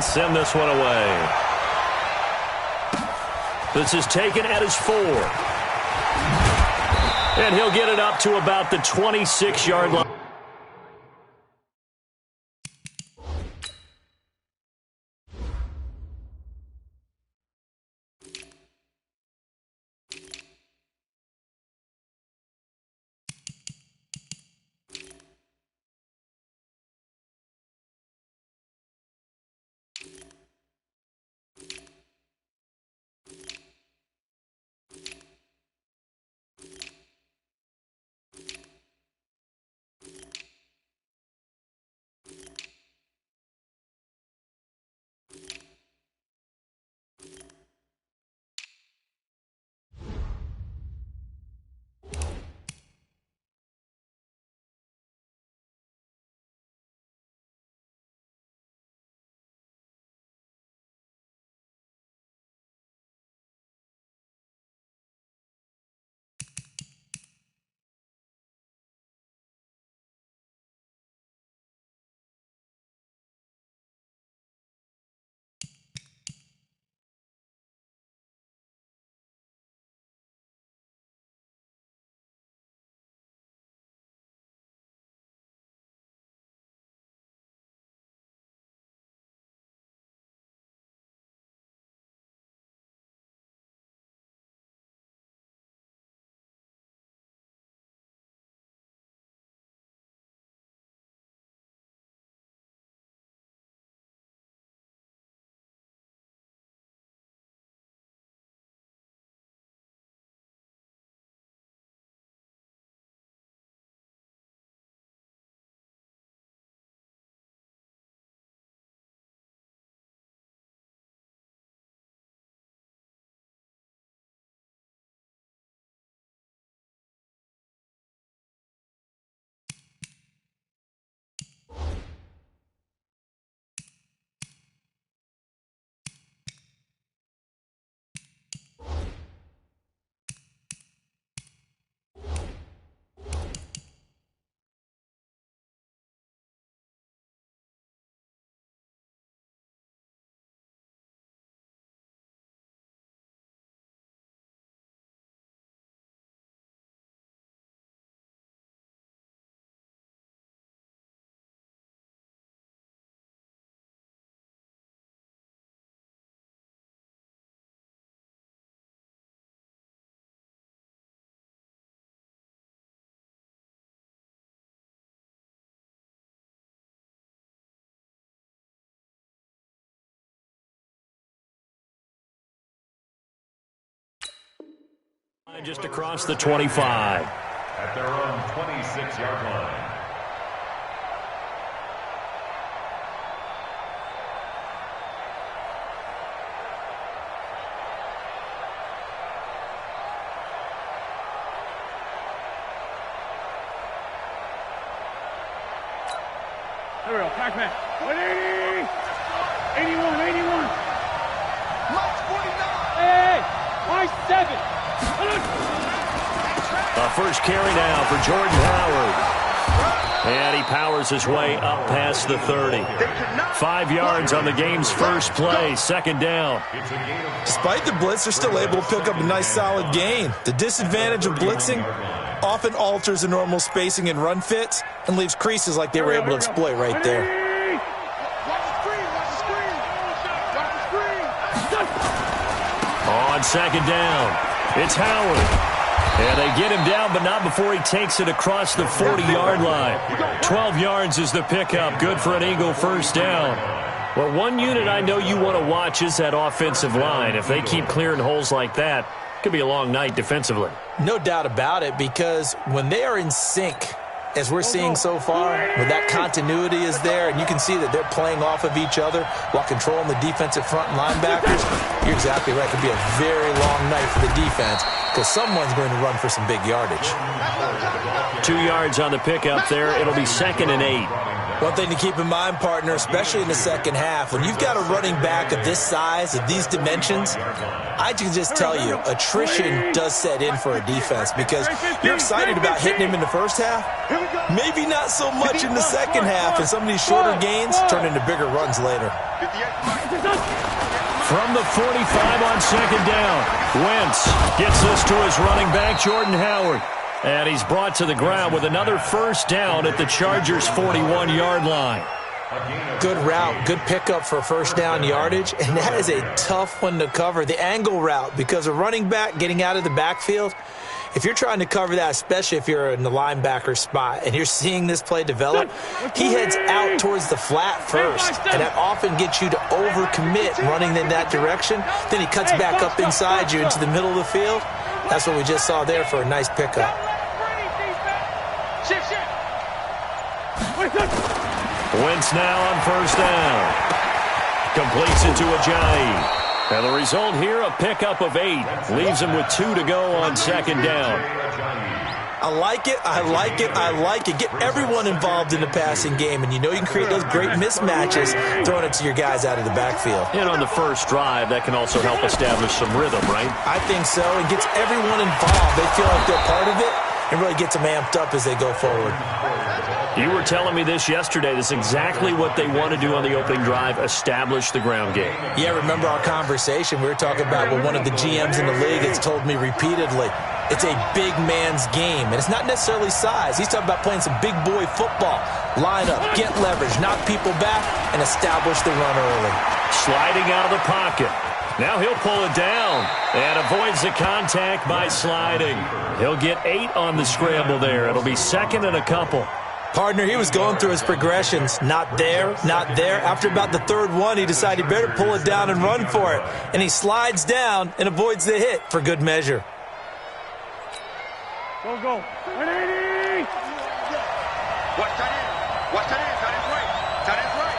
send this one away. This is taken at his 4. And he'll get it up to about the 26-yard line. Just across the 25. At their own 26-yard line. There we go. Pac-Man. 180. 81. 81. March 49. Hey. March 7. The first carry now for Jordan Howard. And he powers his way up past the 30. 5 yards on the game's first play. Second down. Despite the blitz, they're still able to pick up a nice solid gain. The disadvantage of blitzing often alters the normal spacing and run fits and leaves creases like they were able to exploit right there. On second down, it's Howard. And they get him down, but not before he takes it across the 40-yard line. 12 yards is the pickup. Good for an Eagle first down. Well, one unit I know you want to watch is that offensive line. If they keep clearing holes like that, it could be a long night defensively. No doubt about it, because when they are in sync, as we're seeing so far, when that continuity is there, and you can see that they're playing off of each other while controlling the defensive front and linebackers, you're exactly right. It could be a very long night for the defense because someone's going to run for some big yardage. 2 yards on the pickup there. It'll be 2nd and 8. One thing to keep in mind, partner, especially in the second half, when you've got a running back of this size, of these dimensions, I can just tell you, attrition does set in for a defense because you're excited about hitting him in the first half, maybe not so much in the second half, and some of these shorter gains turn into bigger runs later. From the 45 on second down, Wentz gets this to his running back, Jordan Howard. And he's brought to the ground with another first down at the Chargers' 41-yard line. Good route, good pickup for first down yardage, and that is a tough one to cover. The angle route, because a running back getting out of the backfield, if you're trying to cover that, especially if you're in the linebacker spot and you're seeing this play develop, he heads out towards the flat first, and that often gets you to overcommit running in that direction. Then he cuts back up inside you into the middle of the field. That's what we just saw there for a nice pickup. Wentz now on first down. Completes it to Ajayi. And the result here, a pickup of 8. Leaves him with 2 to go on second down. I like it, I like it, I like it. Get everyone involved in the passing game, and you know you can create those great mismatches throwing it to your guys out of the backfield. And on the first drive, that can also help establish some rhythm, right? I think so. It gets everyone involved. They feel like they're part of it and really gets them amped up as they go forward. You were telling me this yesterday. This is exactly what they want to do on the opening drive, establish the ground game. Yeah, remember our conversation. We were talking about what one of the GMs in the league has told me repeatedly. It's a big man's game, and it's not necessarily size. He's talking about playing some big boy football. Line up, get leverage, knock people back, and establish the run early. Sliding out of the pocket. Now he'll pull it down and avoids the contact by sliding. He'll get 8 on the scramble there. It'll be second and a couple. Partner, he was going through his progressions. Not there, not there. After about the third one, he decided he better pull it down and run for it. And he slides down and avoids the hit for good measure. Go. 180. Watch tight end. Watch tight end. Tight end's right. Tight end's right.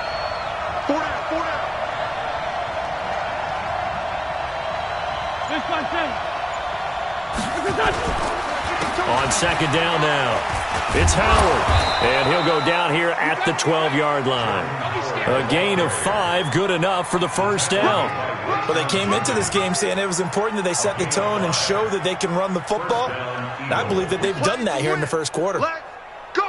4 down. 4 down. This one, 7. On second down now. It's Howard, and he'll go down here at the 12-yard line. A gain of 5, good enough for the first down. Well, they came into this game saying it was important that they set the tone and show that they can run the football. And I believe that they've done that here in the first quarter. Let's go.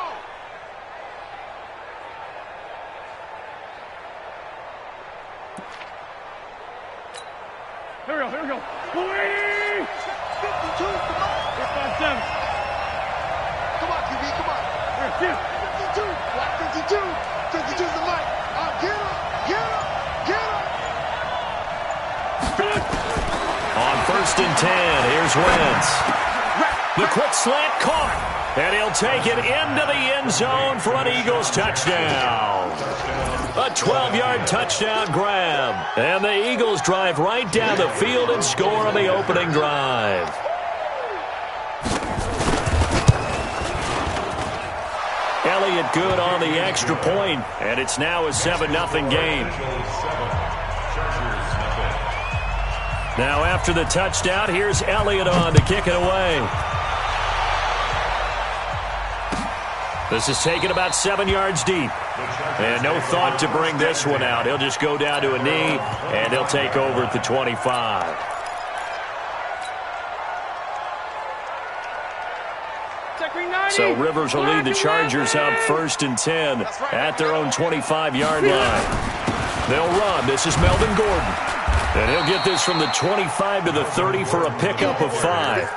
Here we go. 280. 52. Come on. 5-7. Come on, QB. Come on. 52. Watch 52. 52's the light. Get him. On first and 10, here's Wentz. The quick slant caught, and he'll take it into the end zone for an Eagles touchdown. A 12-yard touchdown grab, and the Eagles drive right down the field and score on the opening drive. Elliott good on the extra point, and it's now a 7-0 game. Now after the touchdown, here's Elliott on to kick it away. This is taken about 7 yards deep. And no thought to bring this one out. He'll just go down to a knee, and he'll take over at the 25. So Rivers will lead the Chargers up first and 10 at their own 25-yard line. They'll run. This is Melvin Gordon. And he'll get this from the 25 to the 30 for a pickup of 5.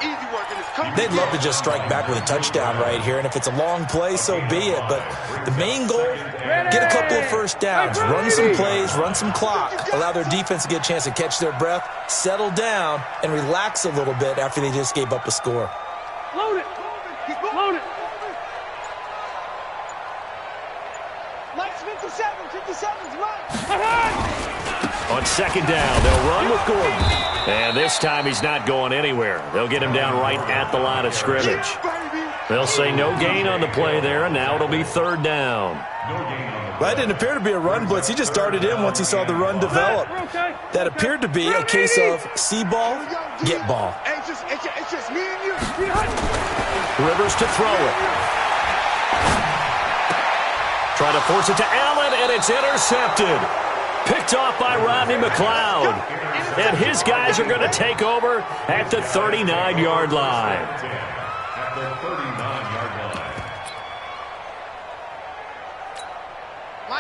They'd love to just strike back with a touchdown right here, and if it's a long play, so be it. But the main goal, get a couple of first downs, run some plays, run some clock, allow their defense to get a chance to catch their breath, settle down, and relax a little bit after they just gave up a score. Load it. Load it. Lights 57. 57's right. On second down, they'll run with Gordon. And this time he's not going anywhere. They'll get him down right at the line of scrimmage. They'll say no gain on the play there, and now it'll be third down. That didn't appear to be a run blitz. He just started in once he saw the run develop. That appeared to be a case of see ball, get ball. It's just me and you. Rivers to throw it. Try to force it to Allen, and it's intercepted. Picked off by Rodney McLeod. And his guys are going to take over at the 39-yard line. At the 39-yard line.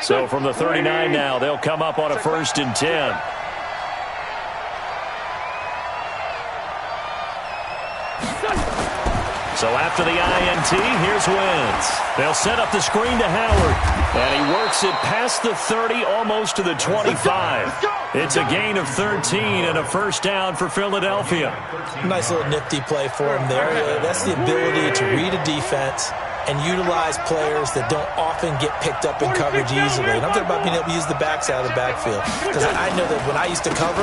So from the 39 now, they'll come up on a 1st and 10. So after the INT, here's Wentz. They'll set up the screen to Howard. And he works it past the 30, almost to the 25. It's a gain of 13 and a 1st down for Philadelphia. Nice little nifty play for him there. That's the ability to read a defense and utilize players that don't often get picked up in coverage easily. And I'm talking about being able to use the backside of the backfield. Because I know that when I used to cover,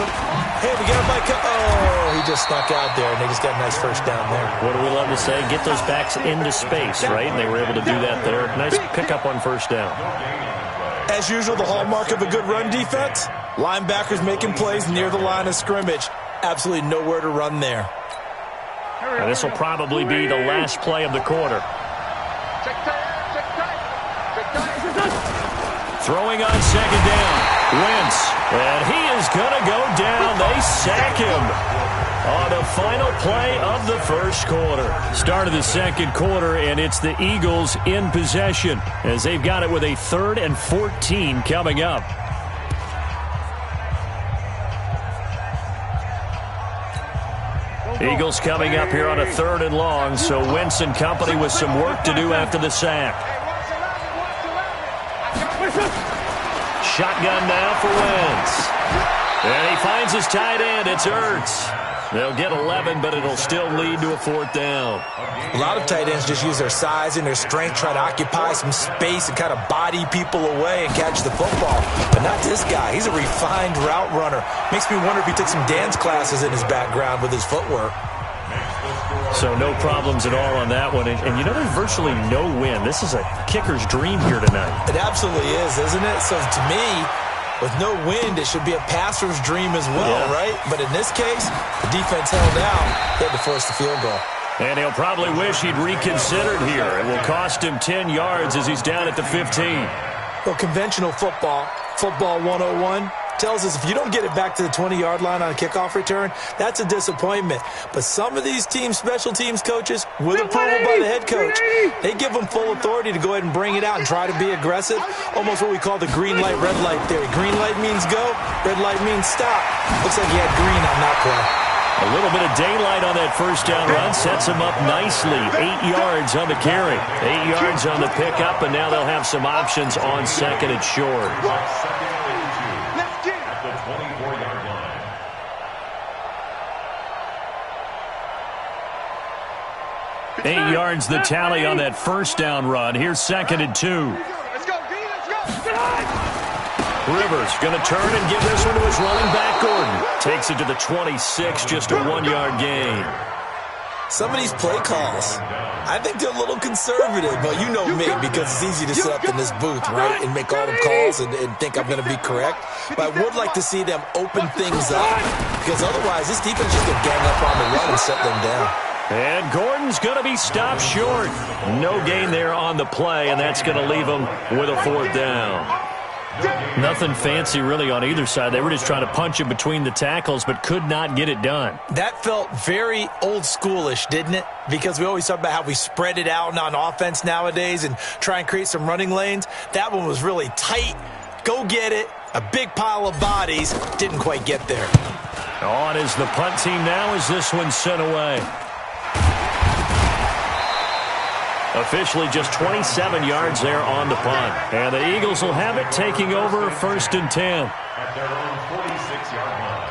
hey, we got a bike. Oh, he just snuck out there, and they just got a nice 1st down there. What do we love to say? Get those backs into space, right? And they were able to do that there. Nice pickup on 1st down. As usual, the hallmark of a good run defense, linebackers making plays near the line of scrimmage. Absolutely nowhere to run there. And this will probably be the last play of the quarter. Throwing on 2nd down. Wentz. And he is going to go down. They sack him on the final play of the 1st quarter. Start of the 2nd quarter, and it's the Eagles in possession as they've got it with a 3rd and 14 coming up. Eagles coming up here on a 3rd and long, so Wentz and company with some work to do after the sack. Shotgun now for Wentz. And he finds his tight end. It's Ertz. They'll get 11, but it'll still lead to a 4th down. A lot of tight ends just use their size and their strength, try to occupy some space and kind of body people away and catch the football. But not this guy. He's a refined route runner. Makes me wonder if he took some dance classes in his background with his footwork. So no problems at all on that one. And you know, there's virtually no wind. This is a kicker's dream here tonight. It absolutely is, isn't it? So to me, with no wind, it should be a passer's dream as well, right? But in this case, the defense held out. They had to force the field goal. And he'll probably wish he'd reconsidered here. It will cost him 10 yards as he's down at the 15. Well, conventional football 101, tells us if you don't get it back to the 20-yard line on a kickoff return, that's a disappointment. But some of these teams, special teams coaches, with approval by the head coach, they give them full authority to go ahead and bring it out and try to be aggressive. Almost what we call the green light, red light theory. Green light means go, red light means stop. Looks like he had green on that play. A little bit of daylight on that 1st down run sets him up nicely. 8 yards on the carry, 8 yards on the pickup, and now they'll have some options on 2nd and short. At the 24-yard line. 8 yards the tally on that 1st down run. Here's 2nd and 2. Let's go, Green, let's go. Rivers going to turn and give this one to his running back, Gordon. Takes it to the 26, just a 1-yard gain. Some of these play calls, I think they're a little conservative, but you know me, because it's easy to sit up in this booth, right, and make all the calls and think I'm going to be correct. But I would like to see them open things up, because otherwise this defense just going to gang up on the run and shut them down. And Gordon's going to be stopped short. No gain there on the play, and that's going to leave him with a 4th down. Nothing fancy really on either side. They were just trying to punch it between the tackles, but could not get it done. That felt very old schoolish, didn't it? Because we always talk about how we spread it out on offense nowadays and try and create some running lanes. That one was really tight. Go get it. A big pile of bodies. Didn't quite get there. On is the punt team now as this one's sent away. Officially just 27 yards there on the punt. And the Eagles will have it, taking over 1st and 10. At their own 46-yard line.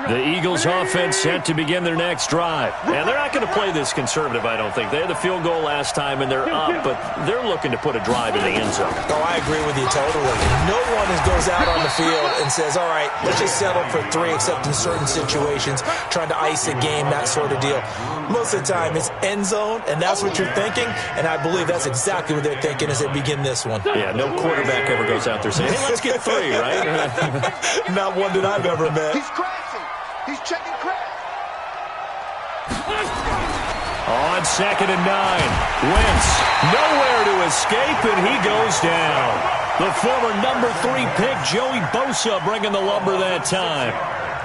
The Eagles offense set to begin their next drive. And they're not going to play this conservative, I don't think. They had the field goal last time, and they're up, but they're looking to put a drive in the end zone. Oh, I agree with you totally. No one goes out on the field and says, all right, let's just settle for 3, except in certain situations, trying to ice a game, that sort of deal. Most of the time, it's end zone, and that's what you're thinking, and I believe that's exactly what they're thinking as they begin this one. Yeah, no quarterback ever goes out there saying, hey, let's get 3, right? Not one that I've ever met. He's crashing. He's checking crash. On 2nd and 9, Wentz nowhere to escape, and he goes down. The former number 3 pick, Joey Bosa, bringing the lumber that time.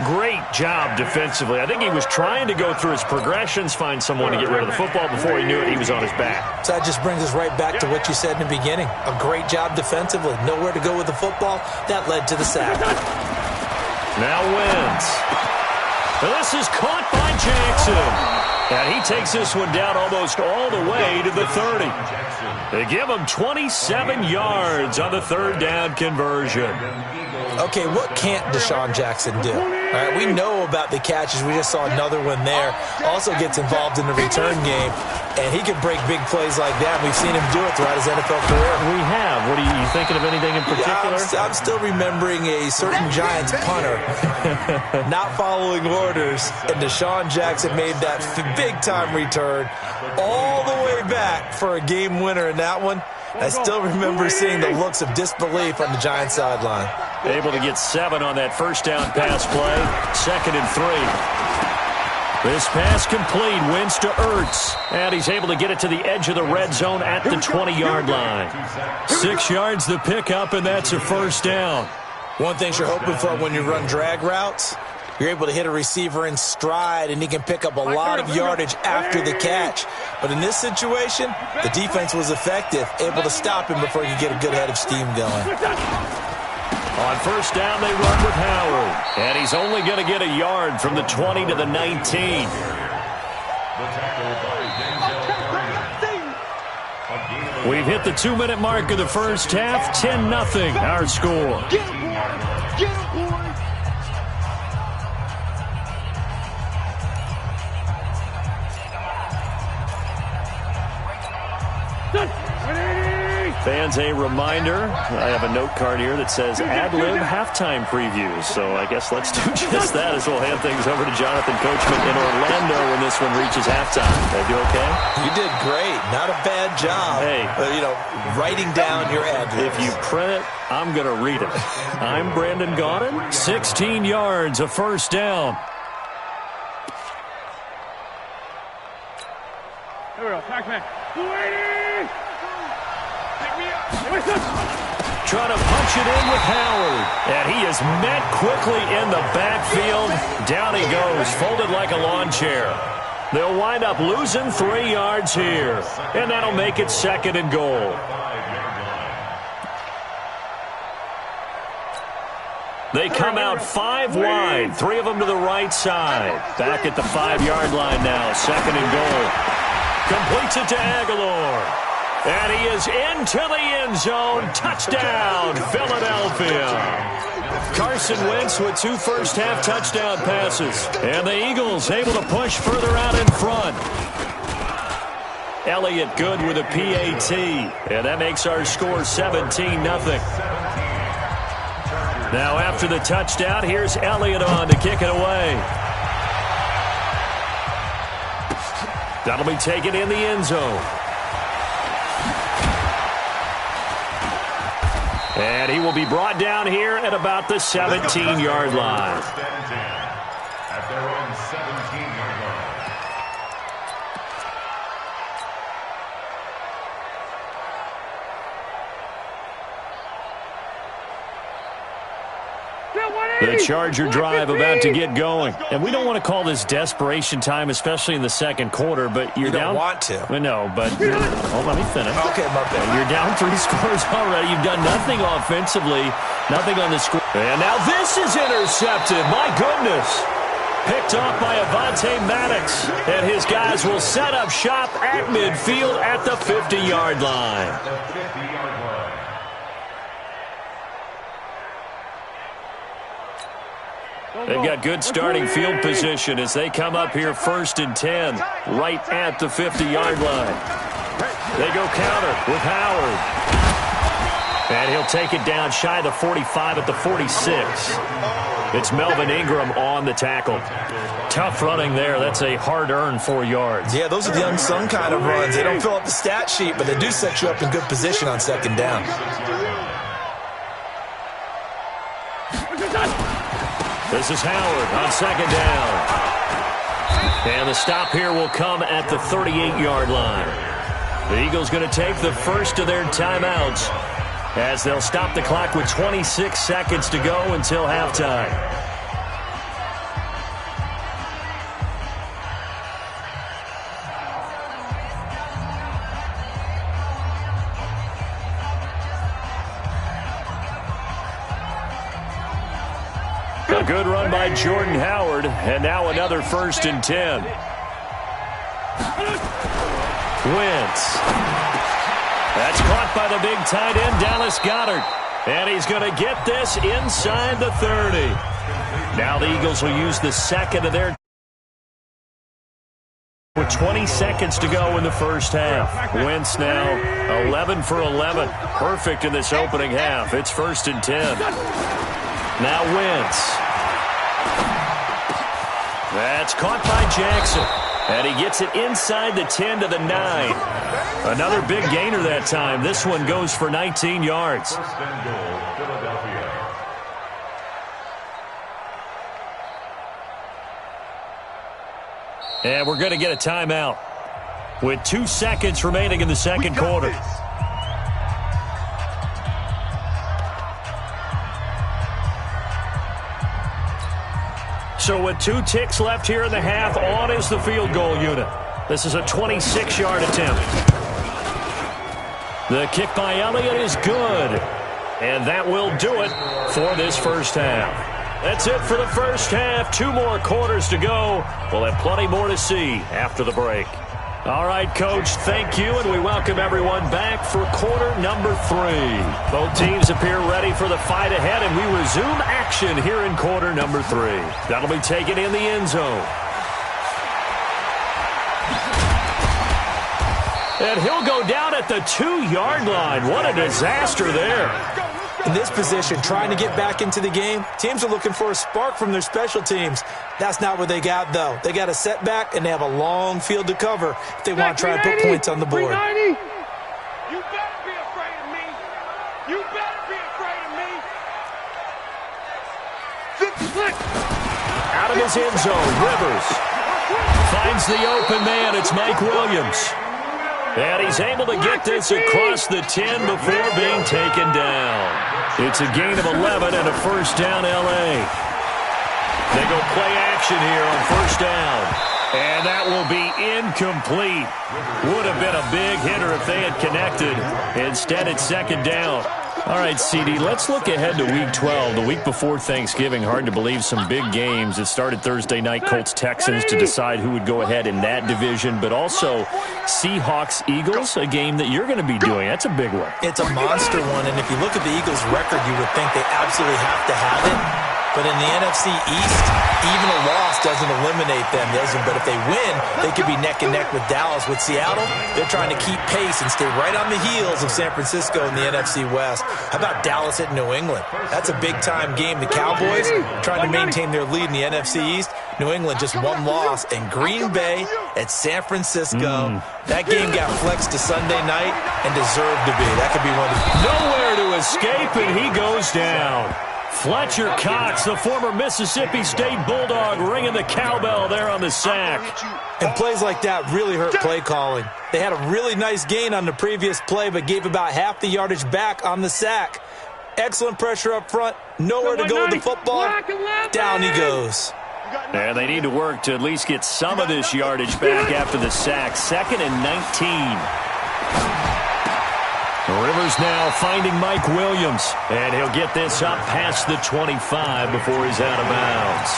Great job defensively. I think he was trying to go through his progressions, find someone to get rid of the football. Before he knew it, he was on his back. So that just brings us right back to what you said in the beginning. A great job defensively. Nowhere to go with the football. That led to the sack. Now wins. And this is caught by Jackson. And he takes this one down almost all the way to the 30. They give him 27 yards on the third down conversion. Okay, what can't Deshaun Jackson do? All right, we know about the catches. We just saw another one there. Also gets involved in the return game, and he can break big plays like that. We've seen him do it throughout his NFL career. We have. What are you thinking of anything in particular? I'm still remembering a certain Giants punter not following orders, and Deshaun Jackson made that big-time return all the way back for a game winner in that one. I still remember seeing the looks of disbelief on the Giants sideline. Able to get 7 on that first down pass play. 2nd and 3. This pass complete. Wins to Ertz. And he's able to get it to the edge of the red zone at the 20-yard line. 6 yards the pickup, and that's a first down. One thing you're hoping for when you run drag routes, you're able to hit a receiver in stride, and he can pick up a lot of yardage after the catch. But in this situation, the defense was effective, able to stop him before he could get a good head of steam going. On first down, they run with Howard. And he's only going to get a yard from the 20 to the 19. We've hit the 2-minute mark of the first half. 10-0, our score. Get him, boys! Get him, boys! Fans, a reminder, I have a note card here that says ad-lib halftime previews. So I guess let's do just that as we'll hand things over to Jonathan Coachman in Orlando when this one reaches halftime. Did I do okay? You did great. Not a bad job. Hey. Writing down your ad-libs. If you print it, I'm going to read it. I'm Brandon Gaudin. 16 yards, a first down. Here we go. Pac-Man. Trying to punch it in with Howard. And he is met quickly in the backfield. Down he goes, folded like a lawn chair. They'll wind up losing 3 yards here. And that'll make it 2nd and goal. They come out 5 wide. 3 of them to the right side. Back at the 5-yard line now. 2nd and goal. Completes it to Aguilar. And he is into the end zone. Touchdown, Philadelphia. Carson Wentz with 2 first-half touchdown passes. And the Eagles able to push further out in front. Elliott good with a PAT. And that makes our score 17-0. Now after the touchdown, here's Elliott on to kick it away. That'll be taken in the end zone. And he will be brought down here at about the 17-yard line. At their own 17-yard line. The Charger drive about to get going. And we don't want to call this desperation time, especially in the second quarter, but you're down. You don't want to. No, but let me finish. Okay, my bad. You're down 3 scores already. You've done nothing offensively, nothing on the score. And now this is intercepted. My goodness. Picked off by Avonte Maddox. And his guys will set up shop at midfield at the 50-yard line. The 50-yard line. They've got good starting field position as they come up here 1st and 10, right at the 50-yard line. They go counter with Howard. And he'll take it down shy of the 45 at the 46. It's Melvin Ingram on the tackle. Tough running there. That's a hard-earned 4 yards. Yeah, those are the unsung kind of runs. They don't fill up the stat sheet, but they do set you up in good position on 2nd down. This is Howard on 2nd down. And the stop here will come at the 38-yard line. The Eagles going to take the first of their timeouts as they'll stop the clock with 26 seconds to go until halftime. A good run by Jordan Howard, and now another 1st and 10. Wentz. That's caught by the big tight end, Dallas Goedert. And he's going to get this inside the 30. Now the Eagles will use the second of their with 20 seconds to go in the first half. Wentz now 11 for 11. Perfect in this opening half. It's 1st and 10. Now Wentz. That's caught by Jackson. And he gets it inside the 10 to the 9. Another big gainer that time. This one goes for 19 yards. 1st and goal, Philadelphia. And we're going to get a timeout with 2 seconds remaining in the second quarter. So with 2 ticks left here in the half, on is the field goal unit. This is a 26-yard attempt. The kick by Elliott is good. And that will do it for this first half. That's it for the first half. 2 more quarters to go. We'll have plenty more to see after the break. All right, Coach, thank you, and we welcome everyone back for quarter number 3. Both teams appear ready for the fight ahead, and we resume action here in quarter number 3. That'll be taken in the end zone. And he'll go down at the 2-yard line. What a disaster there. In this position, trying to get back into the game, teams are looking for a spark from their special teams. That's not what they got, though. They got a setback, and they have a long field to cover if they want to try and put points on the board. 390. You better be afraid of me. You better be afraid of me. 50. Out of his end zone, Rivers finds the open man. It's Mike Williams. And he's able to get this across the 10 before being taken down. It's a gain of 11 and a first down, L.A. They go play action here on first down. And that will be incomplete. Would have been a big hitter if they had connected. Instead, it's second down. All right, CD, let's look ahead to Week 12, the week before Thanksgiving. Hard to believe some big games. It started Thursday night, Colts-Texans, to decide who would go ahead in that division, but also Seahawks-Eagles, a game that you're going to be doing. That's a big one. It's a monster one, and if you look at the Eagles' record, you would think they absolutely have to have it. But in the NFC East, even a loss doesn't eliminate them. But if they win, they could be neck and neck with Dallas. With Seattle, they're trying to keep pace and stay right on the heels of San Francisco in the NFC West. How about Dallas at New England? That's a big-time game. The Cowboys trying to maintain their lead in the NFC East. New England just 1 loss. And Green Bay at San Francisco. That game got flexed to Sunday night and deserved to be. That could be one of the... Nowhere to escape, and he goes down. Fletcher Cox, the former Mississippi State Bulldog, ringing the cowbell there on the sack. And plays like that really hurt play calling. They had a really nice gain on the previous play, but gave about half the yardage back on the sack. Excellent pressure up front. Nowhere to go with the football. Down he goes. And they need to work to at least get some of this yardage back after the sack. 2nd and 19. Rivers now finding Mike Williams, and he'll get this up past the 25 before he's out of bounds.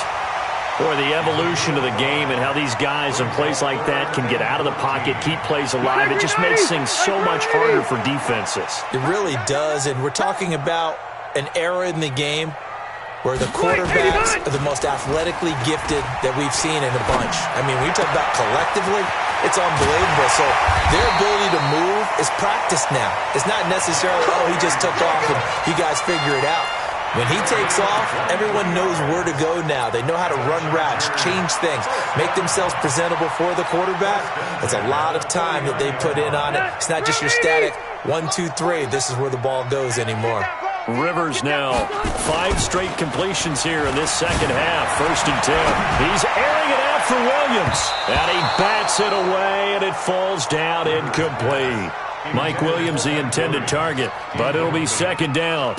Boy, the evolution of the game and how these guys in plays like that can get out of the pocket, keep plays alive, it just makes things so much harder for defenses. It really does, and we're talking about an era in the game where the quarterbacks are the most athletically gifted that we've seen in a bunch. I mean, when you talk about collectively, it's unbelievable. So their ability to move is practiced now. It's not necessarily, oh, he just took off and you guys figure it out. When he takes off, everyone knows where to go now. They know how to run routes, change things, make themselves presentable for the quarterback. It's a lot of time that they put in on it. It's not just your static 1, 2, 3. This is where the ball goes anymore. Rivers now 5 straight completions here in this second half. 1st and 10. He's airing it out for Williams. And he bats it away, and it falls down incomplete. Mike Williams, the intended target, but it'll be second down.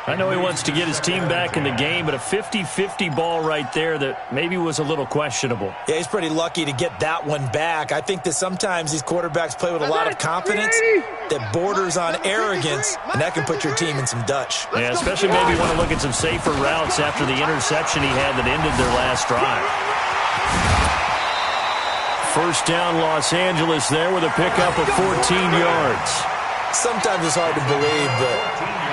I know he wants to get his team back in the game, but a 50-50 ball right there that maybe was a little questionable. Yeah, he's pretty lucky to get that one back. I think that sometimes these quarterbacks play with a lot of confidence that borders on arrogance, and that can put your team in some Dutch. Yeah, especially maybe want to look at some safer routes after the interception he had that ended their last drive. First down, Los Angeles there with a pickup of 14 yards. Sometimes it's hard to believe, but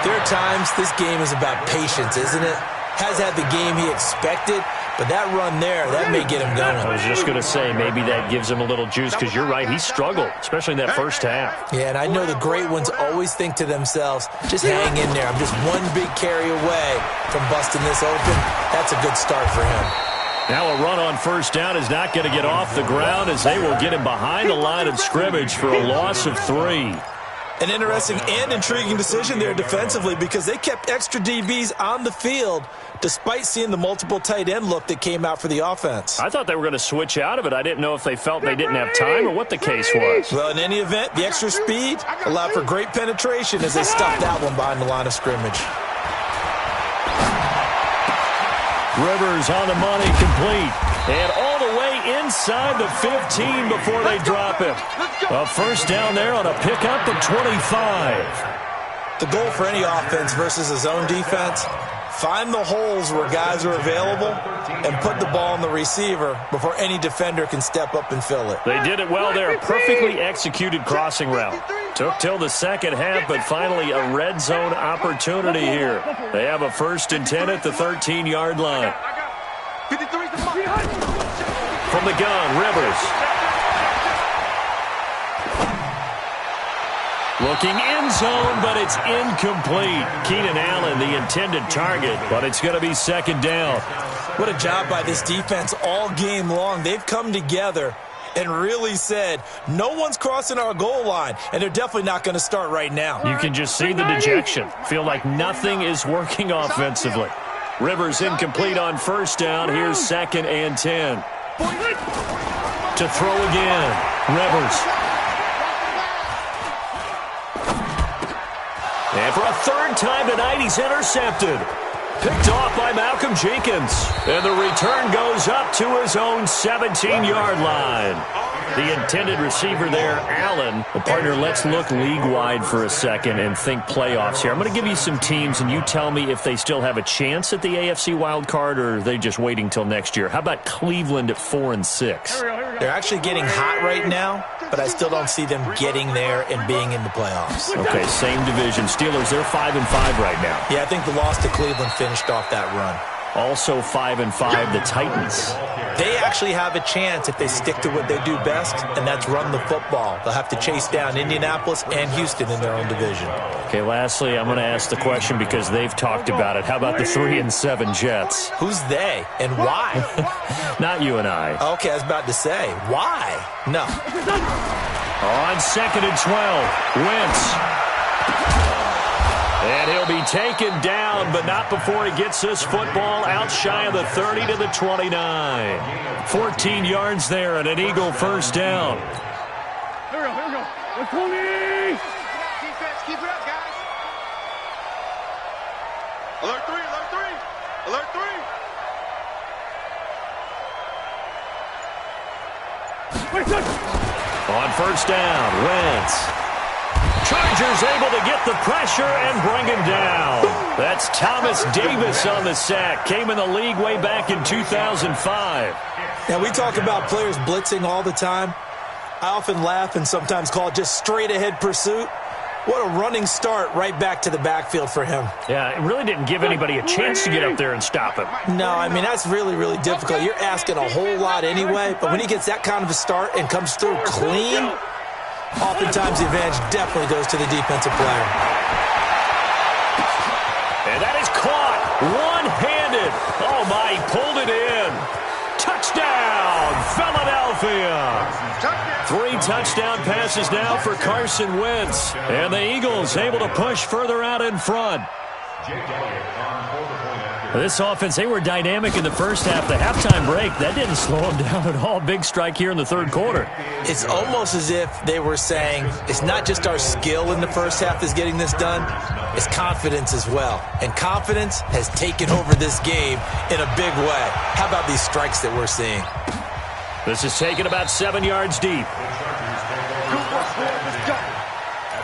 there are times this game is about patience, isn't it? Has had the game he expected, but that run there, that may get him going. I was just going to say, maybe that gives him a little juice, because you're right, he struggled, especially in that first half. Yeah, and I know the great ones always think to themselves, just hang in there. I'm just one big carry away from busting this open. That's a good start for him. Now a run on first down is not going to get off the ground, as they will get him behind the line of scrimmage for a loss of 3. An interesting and intriguing decision there defensively, because they kept extra DBs on the field despite seeing the multiple tight end look that came out for the offense. I thought they were going to switch out of it. I didn't know if they felt they didn't have time or what the case was. Well, in any event, the extra speed allowed for great penetration as they stuffed that one behind the line of scrimmage. Rivers on the money, complete. And all the way inside the 15 before they drop it. A first down there on a pickup of 25. The goal for any offense versus a zone defense, find the holes where guys are available and put the ball on the receiver before any defender can step up and fill it. They did it well there. Perfectly executed crossing route. Took till the second half, but finally a red zone opportunity here. They have a 1st and 10 at the 13-yard line. From the gun, Rivers. Looking end zone, but it's incomplete. Keenan Allen, the intended target, but it's going to be 2nd down. What a job by this defense all game long. They've come together and really said, no one's crossing our goal line, and they're definitely not going to start right now. You can just see the dejection. Feel like nothing is working offensively. Rivers incomplete on first down. Here's 2nd and 10. To throw again. Rivers. And for a 3rd time tonight, he's intercepted. Picked off by Malcolm Jenkins. And the return goes up to his own 17-yard line. The intended receiver there, Allen. Well, partner, let's look league-wide for a second and think playoffs here. I'm going to give you some teams, and you tell me if they still have a chance at the AFC wildcard, or are they just waiting till next year? How about Cleveland at 4-6? They're actually getting hot right now, but I still don't see them getting there and being in the playoffs. Okay, same division. Steelers, they're 5-5 right now. Yeah, I think the loss to Cleveland finished off that run. Also 5-5, the Titans. They actually have a chance if they stick to what they do best, and that's run the football. They'll have to chase down Indianapolis and Houston in their own division. Okay, lastly, I'm going to ask the question because they've talked about it. How about the 3-7 Jets? Who's they and why? Not you and I. Okay, I was about to say, why? No. On 2nd and 12, Wentz. And he'll be taken down, but not before he gets this football out shy of the 30 to the 29. 14 yards there and an Eagle first down. Here we go. Let's go, Tony! Defense, keep it up, guys. Alert 3, alert 3. Alert 3. On first down, Wentz. Chargers able to get the pressure and bring him down. That's Thomas Davis on the sack. Came in the league way back in 2005. Now, we talk about players blitzing all the time. I often laugh and sometimes call it just straight-ahead pursuit. What a running start right back to the backfield for him. Yeah, it really didn't give anybody a chance to get up there and stop him. No, I mean, that's really, really difficult. You're asking a whole lot anyway, but when he gets that kind of a start and comes through clean, oftentimes the advantage definitely goes to the defensive player. And that is caught one-handed. Oh, my, he pulled it in. Touchdown, Philadelphia. 3 touchdown passes now for Carson Wentz. And the Eagles able to push further out in front. This offense, they were dynamic in the first half. The halftime break, that didn't slow them down at all. Big strike here in the third quarter. It's almost as if they were saying, it's not just our skill in the first half that's getting this done, it's confidence as well. And confidence has taken over this game in a big way. How about these strikes that we're seeing? This is taken about 7 yards deep.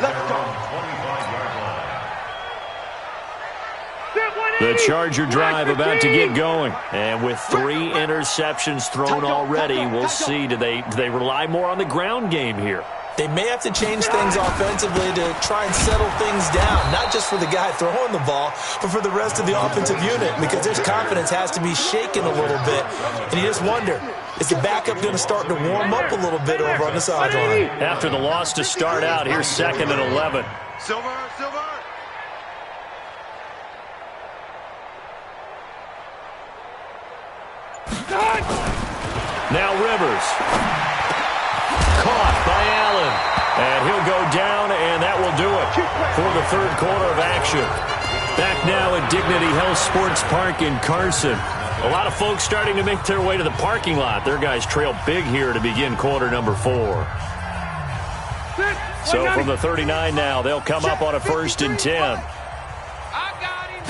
Let's go. The Charger drive about to get going. And with 3 interceptions thrown already, we'll see. Do they rely more on the ground game here? They may have to change things offensively to try and settle things down, not just for the guy throwing the ball, but for the rest of the offensive unit, because their confidence has to be shaken a little bit. And you just wonder, is the backup going to start to warm up a little bit over on the sideline? After the loss to start out, here's 2nd and 11. Silver. Now Rivers. Caught by Allen. And he'll go down, and that will do it for the third quarter of action. Back now at Dignity Health Sports Park in Carson. A lot of folks starting to make their way to the parking lot. Their guys trail big here to begin quarter number 4. So from the 39 now, they'll come up on a 1st and 10. I got him.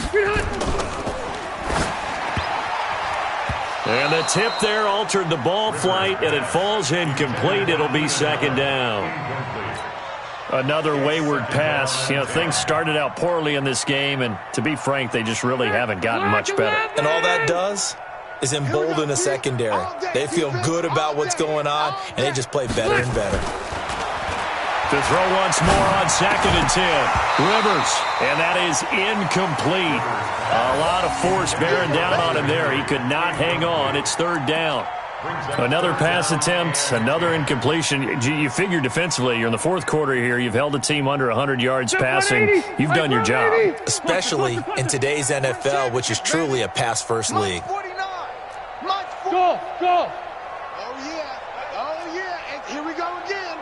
And the tip there altered the ball flight, and it falls incomplete. It'll be 2nd down. Another wayward pass. You know, things started out poorly in this game, and to be frank, they just really haven't gotten much better. And all that does is embolden a secondary. They feel good about what's going on, and they just play better and better. To throw once more on 2nd and 10. Rivers, and that is incomplete. A lot of force bearing down on him there. He could not hang on. It's 3rd down. Another pass attempt, another incompletion. You figure defensively, you're in the 4th quarter here. You've held a team under 100 yards passing. You've done your job. Especially in today's NFL, which is truly a pass-first league. Go. Oh, yeah. And here we go again.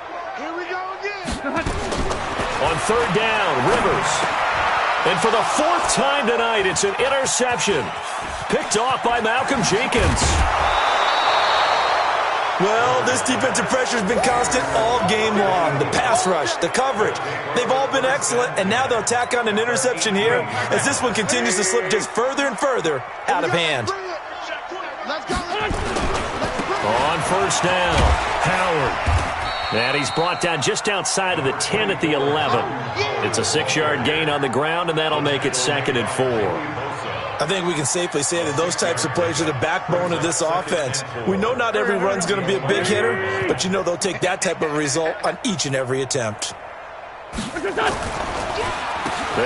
On 3rd down, Rivers. And for the 4th time tonight, it's an interception. Picked off by Malcolm Jenkins. Well, this defensive pressure has been constant all game long. The pass rush, the coverage, they've all been excellent, and now they'll tack on an interception here as this one continues to slip just further and further out of hand. Let's go. On 1st down, Howard. And he's brought down just outside of the 10 at the 11. It's a 6-yard gain on the ground, and that'll make it 2nd and 4. I think we can safely say that those types of plays are the backbone of this offense. We know not every run's going to be a big hitter, but you know they'll take that type of result on each and every attempt. They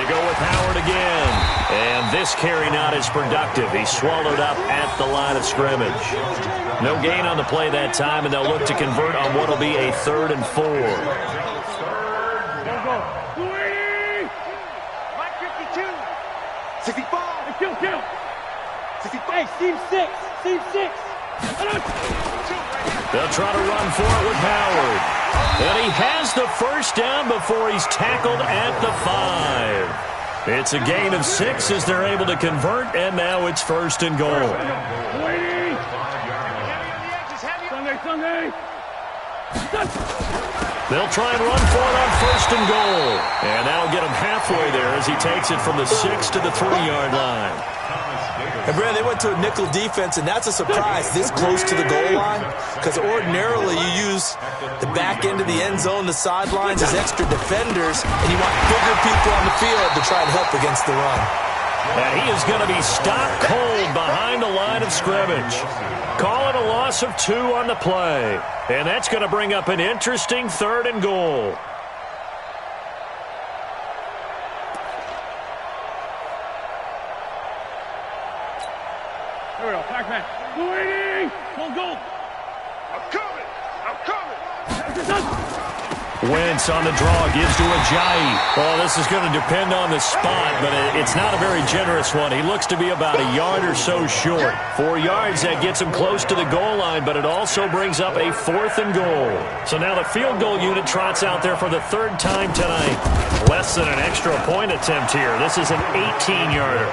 go with Howard again. And this carry not as productive. He's swallowed up at the line of scrimmage. No gain on the play that time, and they'll look to convert on what will be a 3rd and 4. Mike 52. 65. Kill. 65. Hey, Team 6. They'll try to run for it with Howard. And he has the 1st down before he's tackled at the 5. It's a gain of 6 as they're able to convert, and now it's 1st and goal. Sunday. They'll try and run for it on 1st and goal. And that'll get him halfway there as he takes it from the 6 to the 3-yard line. And, Brad, they went to a nickel defense, and that's a surprise this close to the goal line, because ordinarily you use the back end of the end zone, the sidelines as extra defenders, and you want bigger people on the field to try and help against the run. And he is going to be stopped cold behind the line of scrimmage. Call it a loss of 2 on the play. And that's going to bring up an interesting 3rd and goal. Here we go, Pac-Man. Waiting! Go. I'm coming. Wentz on the draw, gives to Ajayi. Well, this is going to depend on the spot, but it's not a very generous one. He looks to be about a yard or so short. 4 yards, that gets him close to the goal line, but it also brings up a 4th and goal. So now the field goal unit trots out there for the 3rd time tonight. Less than an extra point attempt here. This is an 18-yarder.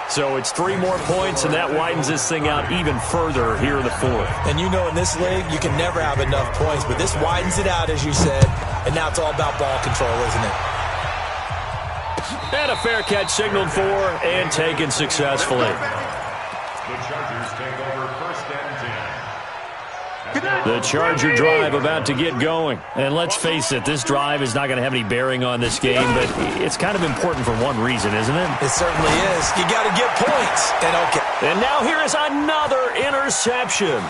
So it's 3 more points, and that widens this thing out even further here in the 4th. And you know in this league, you can never have enough points, but this widens it out, as you said, and now it's all about ball control, isn't it? And a fair catch signaled for and taken successfully. The Chargers take over 1st and 10. The Charger drive about to get going. And let's face it, this drive is not going to have any bearing on this game, but it's kind of important for one reason, isn't it? It certainly is. You got to get points. And now here is another interception.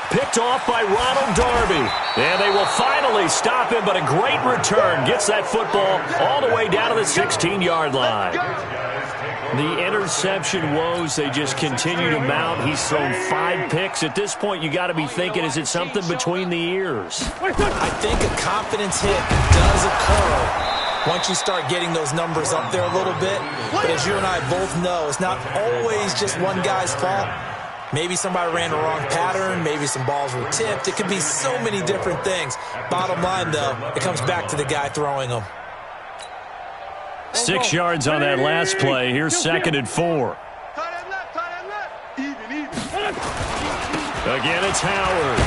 Picked off by Ronald Darby. And they will finally stop him, but a great return. Gets that football all the way down to the 16-yard line. The interception woes, they just continue to mount. He's thrown 5 picks. At this point, you got to be thinking, is it something between the ears? I think a confidence hit does occur once you start getting those numbers up there a little bit. But as you and I both know, it's not always just one guy's fault. Maybe somebody ran the wrong pattern. Maybe some balls were tipped. It could be so many different things. Bottom line, though, it comes back to the guy throwing them. 6 yards on that last play. Here's 2nd and 4. Again, it's Howard.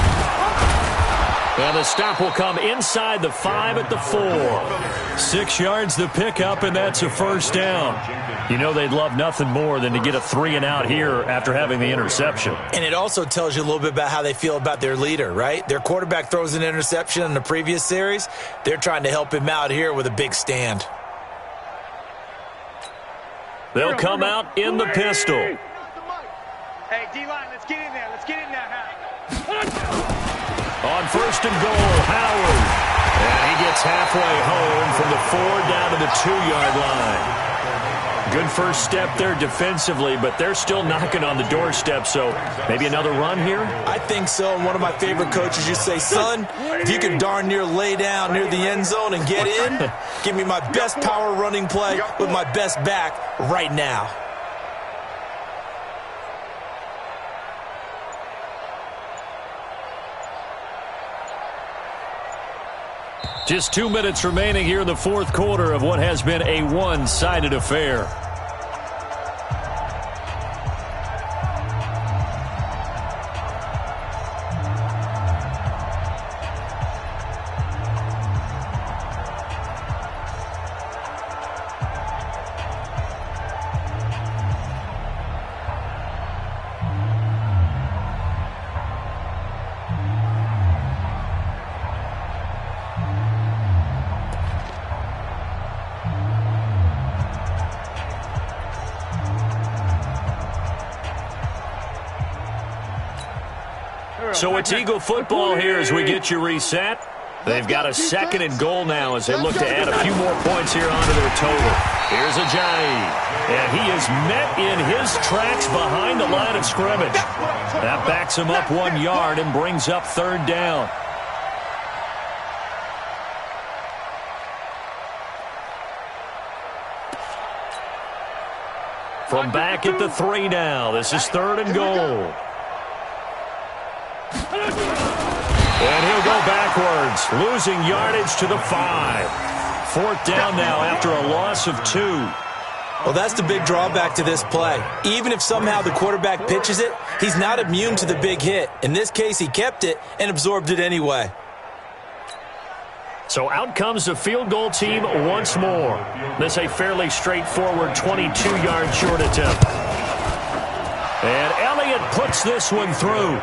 And the stop will come inside the 5 at the 4. 6 yards the pickup, and that's a 1st down. You know they'd love nothing more than to get a 3-and-out here after having the interception. And it also tells you a little bit about how they feel about their leader, right? Their quarterback throws an interception in the previous series. They're trying to help him out here with a big stand. They'll come out in the pistol. Hey, D-line, let's get in there. Let's get in there, On 1st and goal, Howard. And he gets halfway home from the 4 down to the 2-yard line. Good first step there defensively, but they're still knocking on the doorstep, so maybe another run here? I think so. And one of my favorite coaches used to say, son, if you can darn near lay down near the end zone and get in, give me my best power running play with my best back right now. Just 2 minutes remaining here in the 4th quarter of what has been a one-sided affair. So it's Eagle football here as we get you reset. They've got a 2nd and goal now as they look to add a few more points here onto their total. Here's Ajayi. And he is met in his tracks behind the line of scrimmage. That backs him up 1 yard and brings up 3rd down. From back at the 3 now. This is 3rd and goal. And he'll go backwards, losing yardage to the 5. 4th down now after a loss of 2. Well, that's the big drawback to this play. Even if somehow the quarterback pitches it, he's not immune to the big hit. In this case, he kept it and absorbed it anyway. So out comes the field goal team once more. This a fairly straightforward 22-yard short attempt. And Elliott puts this one through.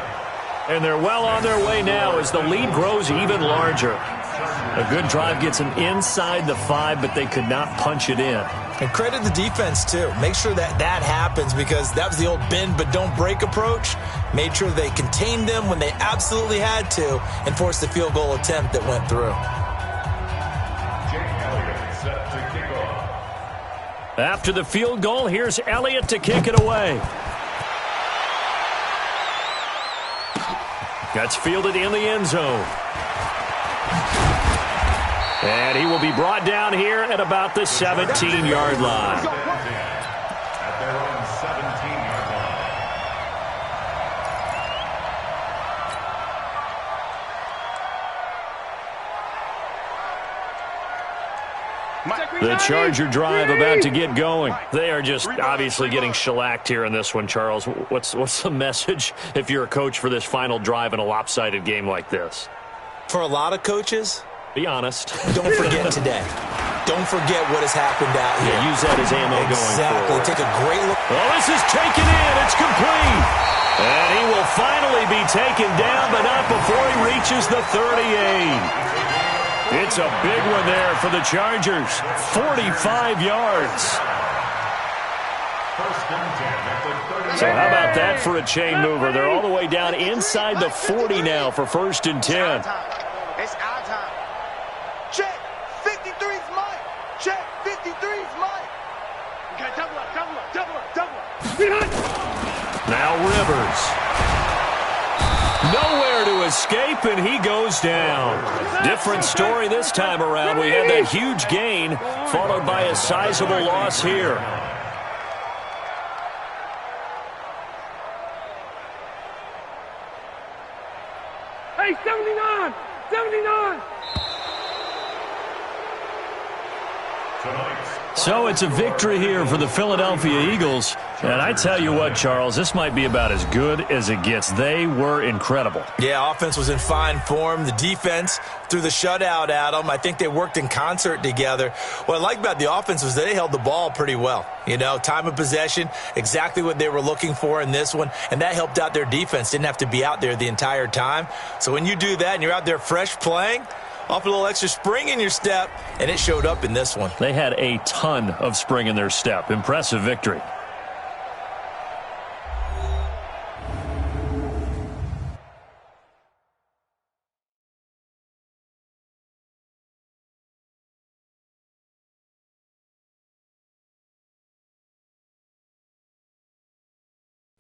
And they're well on their way now as the lead grows even larger. A good drive gets them inside the 5, but they could not punch it in. And credit the defense, too. Make sure that happens because that was the old bend but don't break approach. Made sure they contained them when they absolutely had to and forced the field goal attempt that went through. After the field goal, here's Elliott to kick it away. That's fielded in the end zone. And he will be brought down here at about the 17-yard line. At their own 17-yard line. The Charger drive about to get going. They are just obviously getting shellacked here in this one, Charles. What's the message if you're a coach for this final drive in a lopsided game like this? For a lot of coaches, be honest. Don't forget today. Don't forget what has happened out here. Yeah, use that as ammo going forward. Take a great look. Oh, this is taken in. It's complete. And he will finally be taken down, but not before he reaches the 38. It's a big one there for the Chargers. 45 yards. So how about that for a chain mover? They're all the way down inside the 40 now for 1st and 10. It's our time. Check. 53's mine. Check. 53's mine. Okay, double up. Now Rivers. Nowhere to escape, and he goes down. Different story this time around. We had that huge gain, followed by a sizable loss here. Hey, 79! 79! So it's a victory here for the Philadelphia Eagles. And I tell you what, Charles, this might be about as good as it gets. They were incredible. Yeah, offense was in fine form. The defense threw the shutout at them. I think they worked in concert together. What I like about the offense was they held the ball pretty well. You know, time of possession, exactly what they were looking for in this one. And that helped out their defense. Didn't have to be out there the entire time. So when you do that and you're out there fresh playing, off a little extra spring in your step, and it showed up in this one. They had a ton of spring in their step. Impressive victory.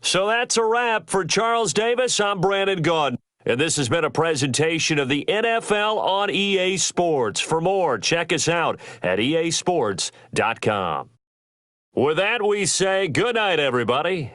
So that's a wrap for Charles Davis. I'm Brandon Gaudin. And this has been a presentation of the NFL on EA Sports. For more, check us out at easports.com. With that, we say good night, everybody.